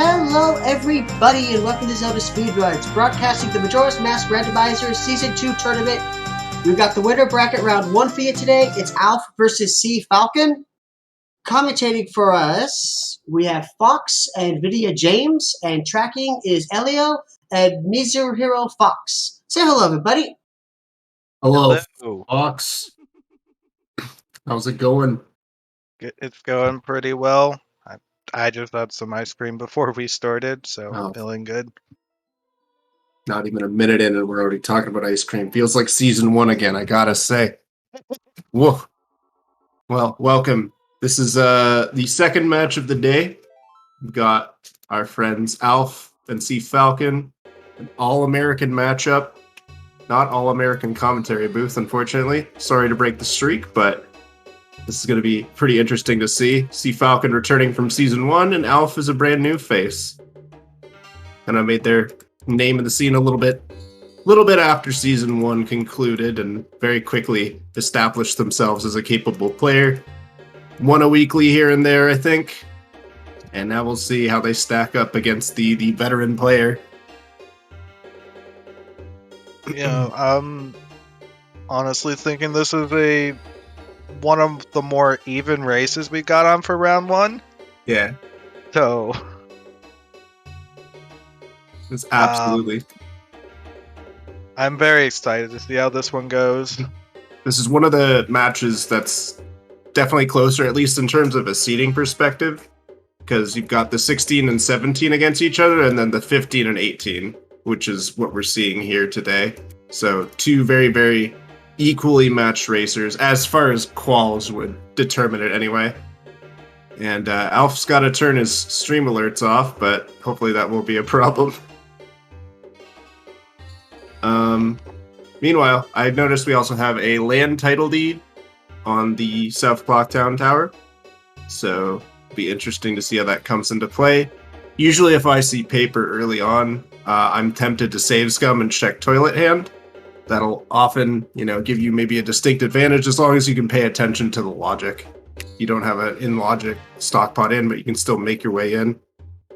Hello everybody and welcome to ZeldaSpeedRuns, broadcasting the Majora's Mask Randomizer Season 2 tournament. We've got the winner bracket round 1 for you today. It's Alf versus Cfalcon. Commentating for us, we have Fox and Vidya James, and tracking is Elio and Mizuhiro Fox. Say hello everybody. Hello. Fox. How's it going? It's going pretty well. I just had some ice cream before we started, so feeling good. Not even a minute in and we're already talking about ice cream. Feels like season 1 again, I gotta say. Whoa. Well, welcome. This is the second match of the day. We've got our friends Alf and Cfalcon, an all-American matchup. Not all-American commentary booth, unfortunately. Sorry to break the streak, but this is going to be pretty interesting to see. Cfalcon returning from Season 1, and Alf is a brand new face. And I made their name in the scene a little bit after Season 1 concluded, and very quickly established themselves as a capable player. Won a weekly here and there, I think. And now we'll see how they stack up against the veteran player. Yeah, I'm honestly thinking this is one of the more even races we got on for round 1. Yeah. So it's absolutely. I'm very excited to see how this one goes. This is one of the matches that's definitely closer, at least in terms of a seeding perspective, because you've got the 16 and 17 against each other, and then the 15 and 18, which is what we're seeing here today. So two very, very equally matched racers, as far as quals would determine it anyway. And Alf's got to turn his stream alerts off, but hopefully that won't be a problem. Meanwhile, I noticed we also have a land title deed on the South Clocktown Tower, so it'll be interesting to see how that comes into play. Usually if I see paper early on, I'm tempted to save scum and check toilet hand. That'll often, give you maybe a distinct advantage as long as you can pay attention to the logic. You don't have an in-logic stock pot in, but you can still make your way in.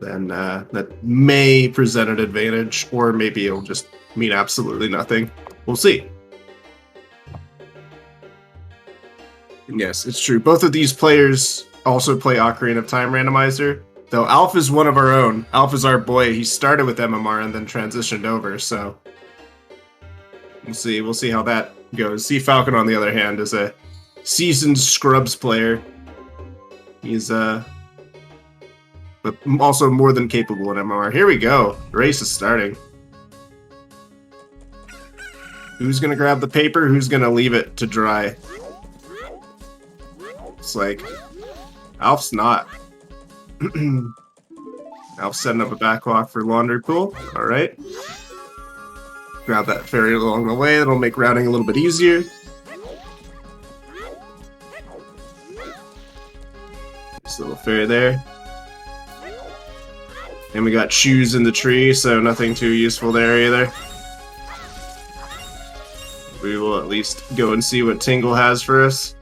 Then that may present an advantage, or maybe it'll just mean absolutely nothing. We'll see. Yes, it's true. Both of these players also play Ocarina of Time Randomizer, though Alf is one of our own. Alf is our boy. He started with MMR and then transitioned over, so We'll see how that goes. Cfalcon, on the other hand, is a seasoned Scrubs player. He's but also more than capable in MMR. Here we go. The race is starting. Who's gonna grab the paper? Who's gonna leave it to dry? It's like Alf's not. Alf's setting up a backwalk for laundry pool. All right. Grab that fairy along the way. That'll make routing a little bit easier. Just a little fairy there. And we got shoes in the tree, so nothing too useful there either. We will at least go and see what Tingle has for us.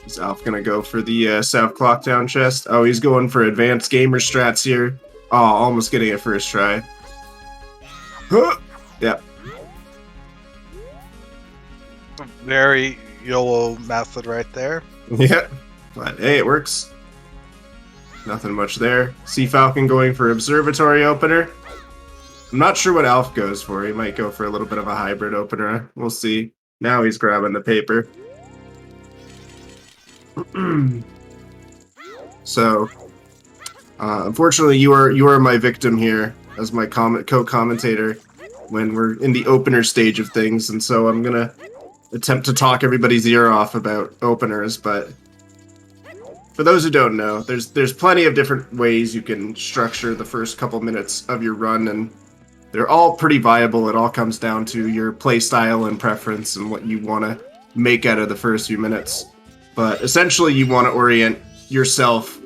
Is Alf gonna go for the South Clocktown chest? Oh, he's going for advanced gamer strats here. Oh, almost getting it first try. Huh! Yep. Very YOLO method right there. Yeah. But hey, it works. Nothing much there. Cfalcon going for Observatory opener. I'm not sure what Alf goes for. He might go for a little bit of a hybrid opener. We'll see. Now he's grabbing the paper. So, unfortunately, you are my victim here as my co-commentator when we're in the opener stage of things, and so I'm gonna attempt to talk everybody's ear off about openers. But for those who don't know, there's plenty of different ways you can structure the first couple minutes of your run, and they're all pretty viable. It all comes down to your play style and preference and what you want to make out of the first few minutes. But essentially, you want to orient yourself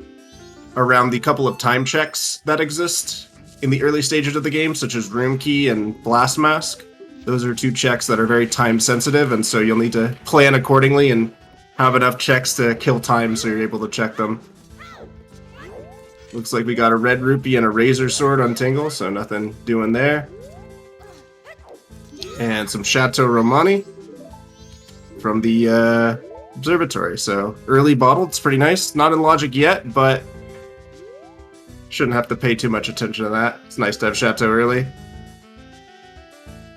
around the couple of time checks that exist in the early stages of the game, such as Room Key and Blast Mask. Those are two checks that are very time sensitive, and so you'll need to plan accordingly and have enough checks to kill time so you're able to check them. Looks like we got a red rupee and a razor sword on Tingle, so nothing doing there. And some Chateau Romani from the observatory. So early bottle, it's pretty nice. Not in logic yet, but shouldn't have to pay too much attention to that. It's nice to have Chateau early.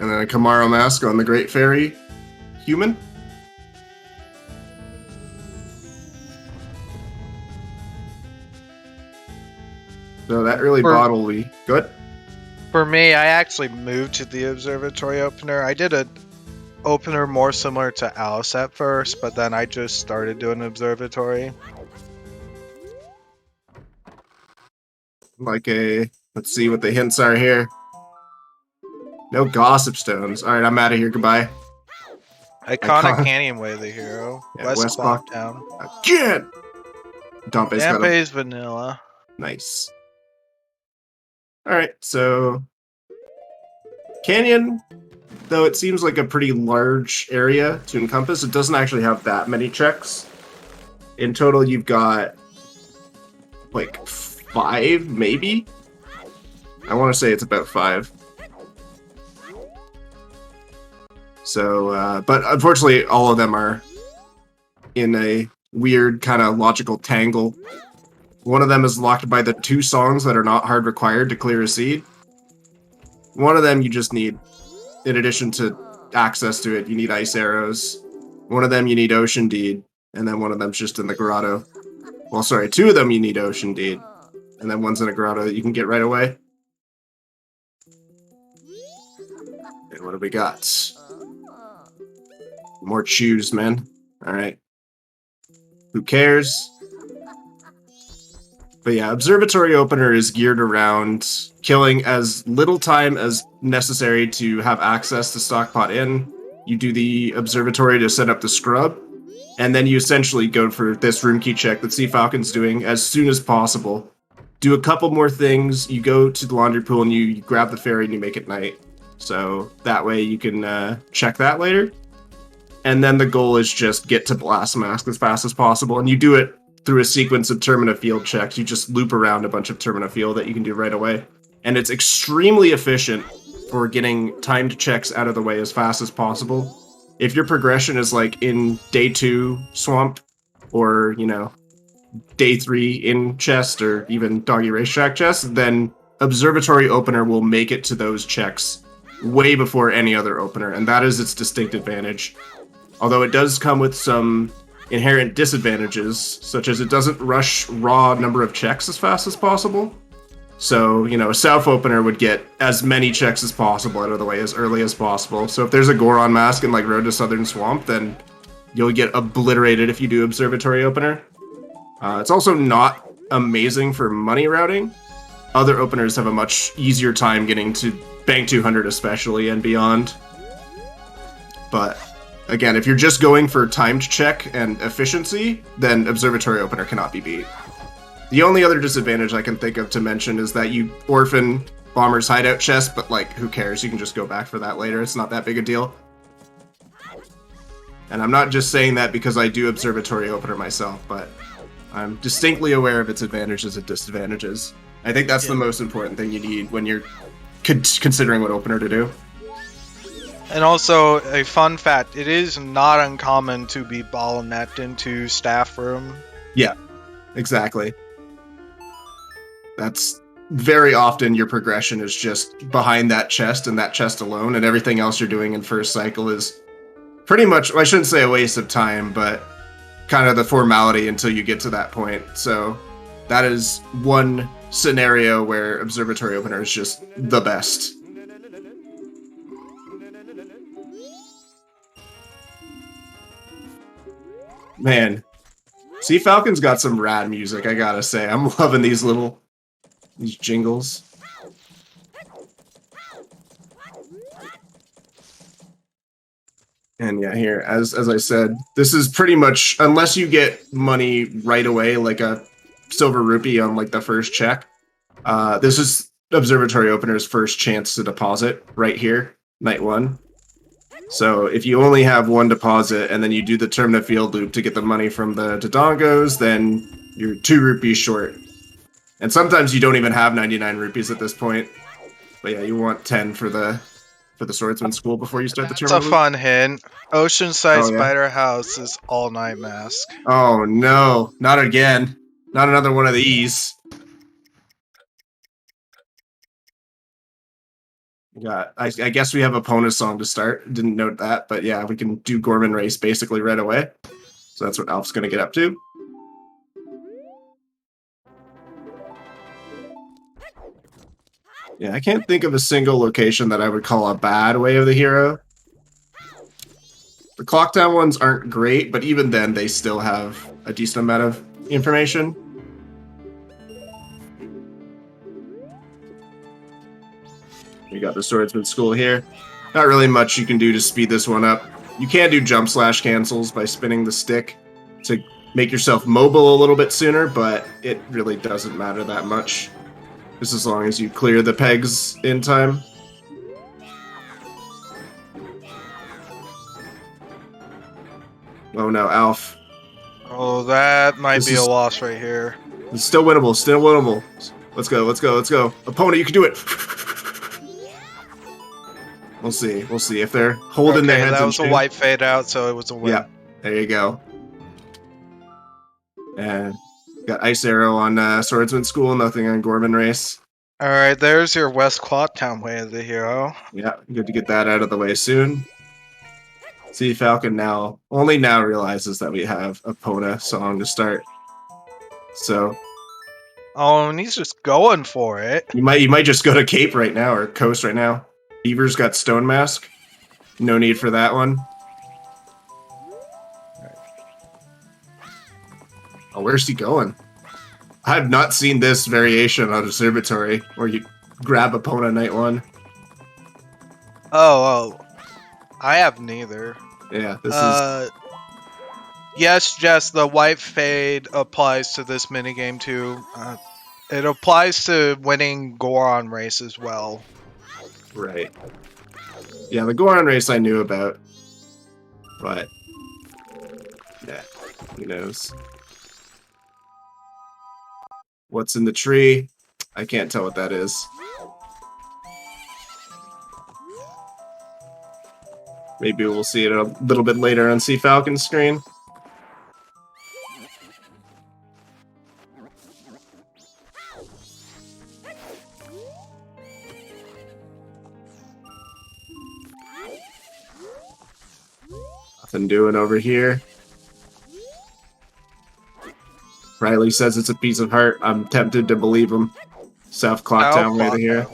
And then a Kamaro mask on the Great Fairy human. So that early bottle we good. For me, I actually moved to the observatory opener. I did an opener more similar to Alice at first, but then I just started doing observatory. Like a, let's see what the hints are here. No gossip stones. All right, I'm out of here. Goodbye. Iconic Canyonway, the hero. Yeah, West Clocktown. Again. Dampe's got Dampe's vanilla. Nice. All right, so Canyon, though it seems like a pretty large area to encompass, it doesn't actually have that many checks. In total, you've got like 5, maybe? I want to say it's about 5. So, but unfortunately, all of them are in a weird kind of logical tangle. One of them is locked by the 2 songs that are not hard required to clear a seed. One of them you just need, in addition to access to it, you need ice arrows. One of them you need Ocean Deed, and then one of them's just in the grotto. Well, sorry, 2 of them you need Ocean Deed, and then one's in a grotto that you can get right away. And what do we got? More chews, man. Alright. Who cares? But yeah, Observatory Opener is geared around killing as little time as necessary to have access to Stockpot Inn. You do the Observatory to set up the scrub, and then you essentially go for this room key check that Cfalcon's doing as soon as possible. Do a couple more things, you go to the laundry pool and you grab the fairy and you make it night. So that way you can check that later. And then the goal is just get to Blast Mask as fast as possible, and you do it through a sequence of Termina Field checks. You just loop around a bunch of Termina Field that you can do right away. And it's extremely efficient for getting timed checks out of the way as fast as possible. If your progression is like in day 2 Swamp, or, you know, day 3 in Chest, or even Doggy Racetrack Chest, then Observatory Opener will make it to those checks way before any other opener, and that is its distinct advantage. Although it does come with some inherent disadvantages, such as it doesn't rush raw number of checks as fast as possible. So, you know, a South opener would get as many checks as possible out of the way as early as possible. So if there's a Goron mask in like Road to Southern Swamp, then you'll get obliterated if you do Observatory Opener. It's also not amazing for money routing. Other openers have a much easier time getting to Bank 200 especially and beyond. But again, if you're just going for timed check and efficiency, then Observatory Opener cannot be beat. The only other disadvantage I can think of to mention is that you orphan Bomber's hideout chest, but like, who cares? You can just go back for that later. It's not that big a deal. And I'm not just saying that because I do Observatory Opener myself, but I'm distinctly aware of its advantages and disadvantages. I think that's the most important thing you need when you're considering what opener to do. And also, a fun fact, it is not uncommon to be bottlenecked into staff room. Yeah, exactly. That's very often your progression is just behind that chest and that chest alone, and everything else you're doing in first cycle is pretty much, well, I shouldn't say a waste of time, but kind of the formality until you get to that point. So that is one scenario where Observatory Opener is just the best. Man, Cfalcon's got some rad music, I gotta say. I'm loving these jingles. And yeah, here, as I said, this is pretty much, unless you get money right away, like a silver rupee on like the first check, this is Observatory Opener's first chance to deposit right here, night 1. So if you only have one deposit and then you do the Termina field loop to get the money from the Dodongos, then you're 2 rupees short. And sometimes you don't even have 99 rupees at this point. But yeah, you want 10 for the swordsman school before you start the It's Termina a loop. fun hint. Oceanside Oh, yeah. Spider House is all night mask. Oh no, not again. Not another one of these. Yeah, I guess we have a Pona song to start. Didn't note that, but yeah, we can do Gorman Race basically right away. So that's what Alf's gonna get up to. Yeah, I can't think of a single location that I would call a bad Way of the Hero. The Clocktown ones aren't great, but even then they still have a decent amount of information. We got the Swordsman School here. Not really much you can do to speed this one up. You can do jump slash cancels by spinning the stick to make yourself mobile a little bit sooner, but it really doesn't matter that much. Just as long as you clear the pegs in time. Oh no, Alf. Oh, that might This be is- a loss right here. It's still winnable, still winnable. Let's go, let's go, let's go. Opponent, you can do it! We'll see if they're holding their Okay, heads that in was a shape. white fade out, so it was a win. Yeah, there you go. And got Ice Arrow on Swordsman School, nothing on Gorman Race. Alright, there's your West Clocktown Way of the Hero. Yeah, good to get that out of the way soon. Cfalcon only now realizes that we have a Pona song to start. So Oh, and he's just going for it. you might just go to Cape right now or Coast right now. Beaver's got Stone Mask. No need for that one. Oh, where's he going? I have not seen this variation on Observatory where you grab a Pona night 1. Oh, I have neither. Yeah, this is... Yes, Jess, the white fade applies to this minigame too. It applies to winning Goron race as well. Right. Yeah, the Goron race I knew about. But... yeah, who knows. What's in the tree? I can't tell what that is. Maybe we'll see it a little bit later on Cfalcon's screen. Nothing doing over here. Riley says it's a piece of heart. I'm tempted to believe him. South Clocktown Way to here.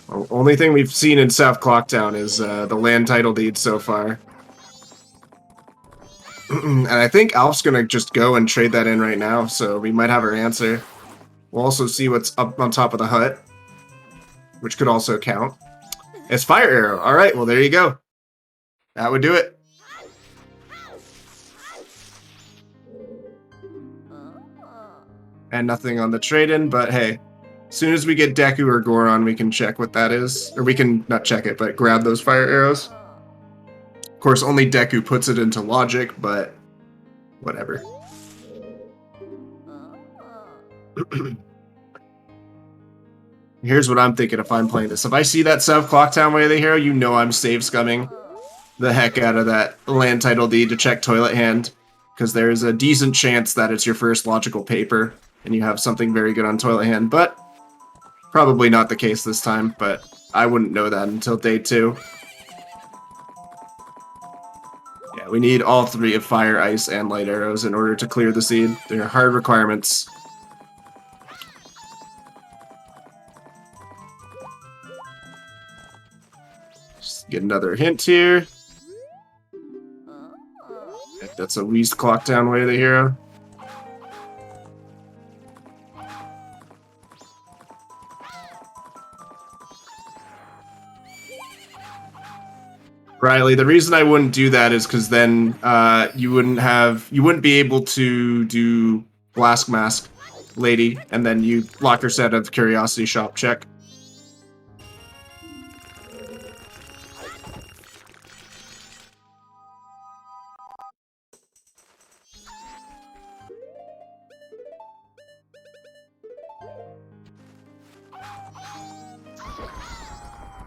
Well, only thing we've seen in South Clocktown is the land title deed so far. And I think Alf's gonna just go and trade that in right now, so we might have our answer. We'll also see what's up on top of the hut, which could also count. It's Fire Arrow. Alright, well there you go. That would do it. And nothing on the trade-in, but hey, as soon as we get Deku or Goron, we can check what that is. Or we can, not check it, but grab those fire arrows. Of course, only Deku puts it into logic, but whatever. Here's what I'm thinking if I'm playing this. If I see that South Clocktown Way of the Hero, you know I'm save scumming the heck out of that land title deed to check Toilet Hand, because there's a decent chance that it's your first logical paper, and you have something very good on Toilet Hand, but probably not the case this time, but I wouldn't know that until day 2. Yeah, we need all 3 of Fire, Ice, and Light Arrows in order to clear the seed. They're hard requirements. Just get another hint here. That's a West Clocktown Way of the Hero. Riley, the reason I wouldn't do that is because then you wouldn't be able to do Blast Mask Lady, and then you lock your set of Curiosity Shop check.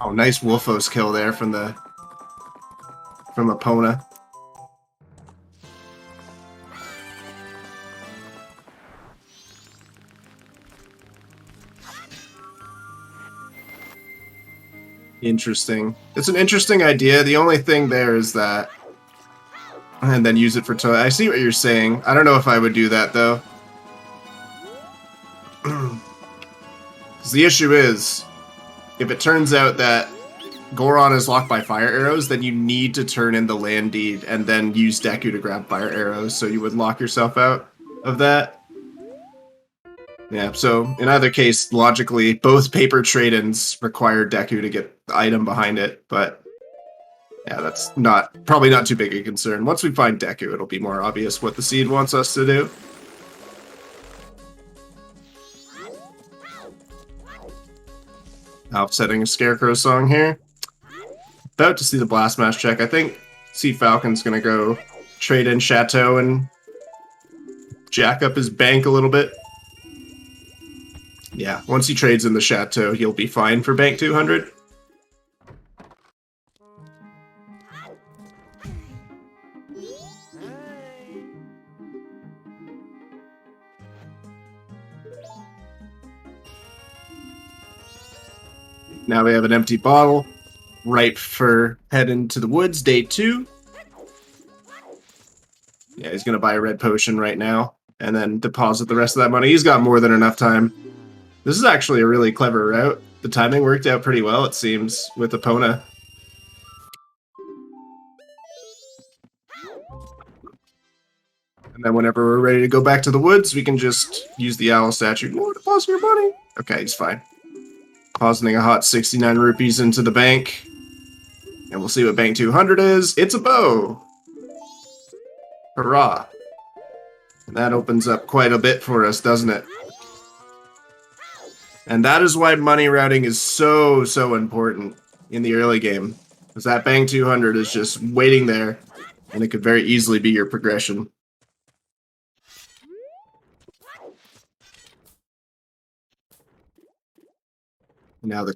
Oh, nice Wolfos kill there from Epona. Interesting. It's an interesting idea. The only thing there is that... And then use it for toy. I see what you're saying. I don't know if I would do that, though. Because the issue is, if it turns out that Goron is locked by fire arrows, then you need to turn in the land deed and then use Deku to grab fire arrows, so you would lock yourself out of that. Yeah, so in either case, logically, both paper trade-ins require Deku to get the item behind it, but yeah, that's probably not too big a concern. Once we find Deku, it'll be more obvious what the seed wants us to do. Offsetting a Scarecrow song here. About to see the Blast Mash check. I think Cfalcon's gonna go trade in Chateau and jack up his bank a little bit. Yeah, once he trades in the Chateau, he'll be fine for bank 200. Now we have an empty bottle, ripe for heading to the woods, day 2. Yeah, he's going to buy a red potion right now, and then deposit the rest of that money. He's got more than enough time. This is actually a really clever route. The timing worked out pretty well, it seems, with Epona. And then whenever we're ready to go back to the woods, we can just use the owl statue. Oh, deposit your money! Okay, he's fine. Depositing a hot 69 rupees into the bank. And we'll see what bank 200 is. It's a bow! Hurrah! And that opens up quite a bit for us, doesn't it? And that is why money routing is so important in the early game. Because that bank 200 is just waiting there, and it could very easily be your progression. Now the